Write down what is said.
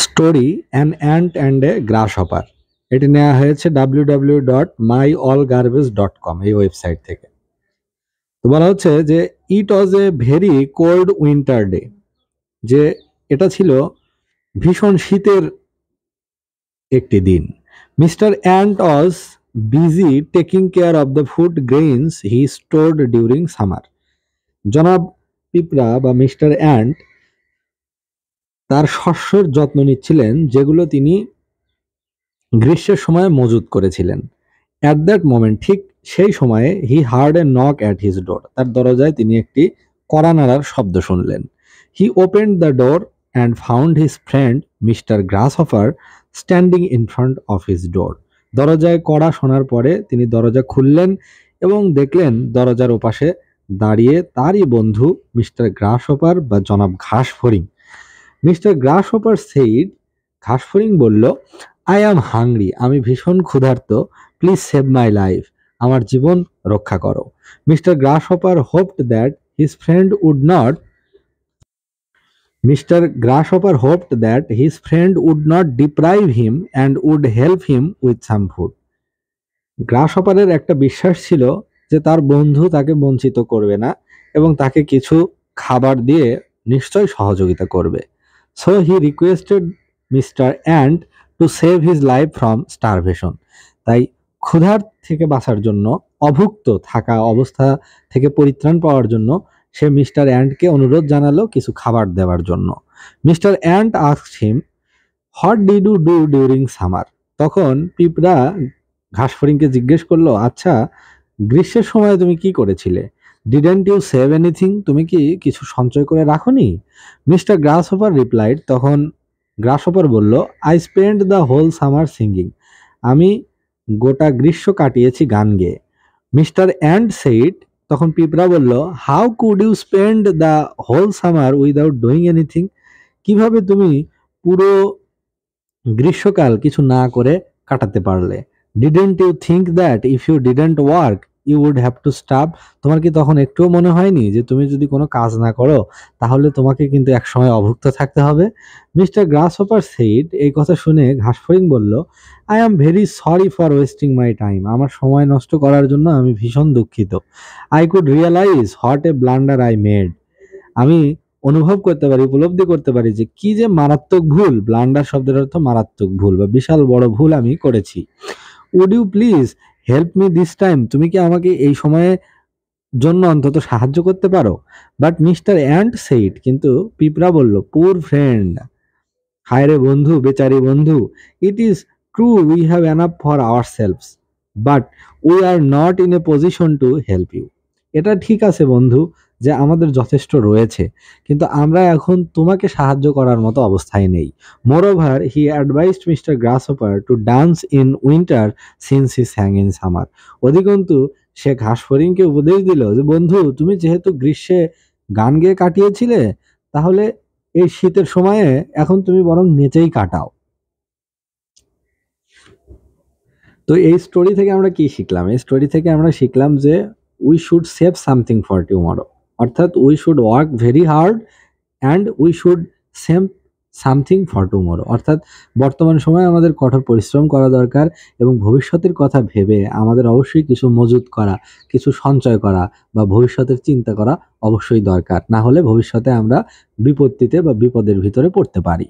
Story an ant and a গ্রাসহপার। এটি নেওয়া হয়েছে www.myallgarbage.com এই ওয়েবসাইট থেকে। তো বলা হচ্ছে যে it was a very cold winter day, যে এটা ছিল ভীষণ শীতের একটি দিন। Mister ant was busy taking care of the food grains he stored during summer. জনাব পিঁপড়া বা মিস্টার অ্যান্ট তার শস্যের যত্ন নিচ্ছিলেন, যেগুলো তিনি গ্রীষ্মের সময় মজুত করেছিলেন। অ্যাট দ্যাট মোমেন্ট, ঠিক সেই সময়ে, he heard a knock at his door, তার দরজায় তিনি একটি কড়া নাড়ার শব্দ শুনলেন। He opened the door and found his friend mister grasshopper standing in front of his door. দরজায় কড়া শোনার পরে তিনি দরজা খুললেন এবং দেখলেন দরজার ওপাশে দাঁড়িয়ে তারই বন্ধু মিস্টার গ্রাসহপার বা জনাব ঘাসফড়িং। মিস্টার গ্রাসহপার সেইড, ঘাসফড়িং বলল, আই অ্যাম হাংরি, আমি ভীষণ ক্ষুধার্ত, প্লিজ সেভ মাই লাইফ, আমার জীবন রক্ষা করো। Mr grasshopper hoped that his friend would not Mr. Grasshopper hoped that his friend would not deprive him and would help him with some food. গ্রাসহপারের একটা বিশ্বাস ছিল যে তার বন্ধু তাকে বঞ্চিত করবে না এবং তাকে কিছু খাবার দিয়ে নিশ্চয় সহযোগিতা করবে। So he requested mister ant to save his life from starvation. তাই ক্ষুধার থেকে বাঁচার জন্য, অভুক্ত থাকা অবস্থা থেকে পরিত্রাণ পাওয়ার জন্য সে মিস্টার অ্যান্টকে অনুরোধ জানালো কিছু খাবার দেওয়ার জন্য। Mr ant asked him, what did you do during summer? তখন পিঁপড়া ঘাসফড়িংকে জিজ্ঞেস করলো, আচ্ছা গ্রীষ্মের সময় তুমি কি করেছিলে? Didn't you save anything? তুমি কি কিছু সঞ্চয় করে রাখোনি? মিস্টার গ্রাসহপার রিপ্লাইড, তখন গ্রাসহপার বলল, I spend the whole summer singing, আমি গোটা গ্রীষ্ম কাটিয়েছি গান গেয়ে। মিস্টার অ্যান্ট সেইড, তখন পিঁপড়া বলল, how could you spend the whole summer without doing anything? কিভাবে তুমি পুরো গ্রীষ্মকাল কিছু না করে কাটাতে পারলে? Didn't you think that if you didn't work you would have to starve? তোমার কি তখন একটুও মনে হয়নি যে তুমি যদি কোনো কাজ না করো তাহলে তোমাকে কিন্তু একসময় অভুক্ত থাকতে হবে? মিস্টার গ্রাসহপার সেইড, এই কথা শুনে ঘাসফড়িং বলল, I am very sorry for wasting my time, আমার সময় নষ্ট করার জন্য আমি ভীষণ দুঃখিত। I could realise what a blunder I made, আমি অনুভব করতে পারি, উপলব্ধি করতে পারি যে কি যে মারাত্মক ভুল, ব্লান্ডার শব্দের অর্থ মারাত্মক ভুল বা বিশাল বড় ভুল আমি করেছি। Would you please help me this time? তুমি কি আমাকে এই সময়ে জন্য অন্তত সাহায্য করতে পারো? বাট মিস্টার অ্যান্ট সেইড, কিন্তু পিঁপড়া বলল, পুর ফ্রেন্ড, হায় রে বন্ধু, বেচারি বন্ধু, it is true we have enough for ourselves but we are not in a position to help you. এটা ঠিক আছে বন্ধু যে আমাদের যথেষ্ট রয়েছে, কিন্তু আমরা এখন তোমাকে সাহায্য করার মতো অবস্থায় নেই। Moreover he advised mister grasshopper to dance in winter since he sang in summer. অধিকন্তু সে ঘাসফড়িংকে উপদেশ দিল যে বন্ধু, তুমি যেহেতু গ্রীষ্মে গান গেয়ে কাটিয়েছিলে, তাহলে এই শীতের সময়ে এখন তুমি বরং নেচেই কাটাও। তো এই স্টোরি থেকে আমরা কি শিখলাম? এই স্টোরি থেকে আমরা শিখলাম যে we should save something for tomorrow, অর্থাৎ we should work very hard and we should save something for tomorrow, অর্থাৎ বর্তমান সময়ে আমাদের কঠোর পরিশ্রম করা দরকার এবং ভবিষ্যতের কথা ভেবে আমাদের অবশ্যই কিছু মজুত করা, কিছু সঞ্চয় করা বা ভবিষ্যতের চিন্তা করা অবশ্যই দরকার। না হলে ভবিষ্যতে আমরা বিপত্তিতে বা বিপদের ভিতরে পড়তে পারি।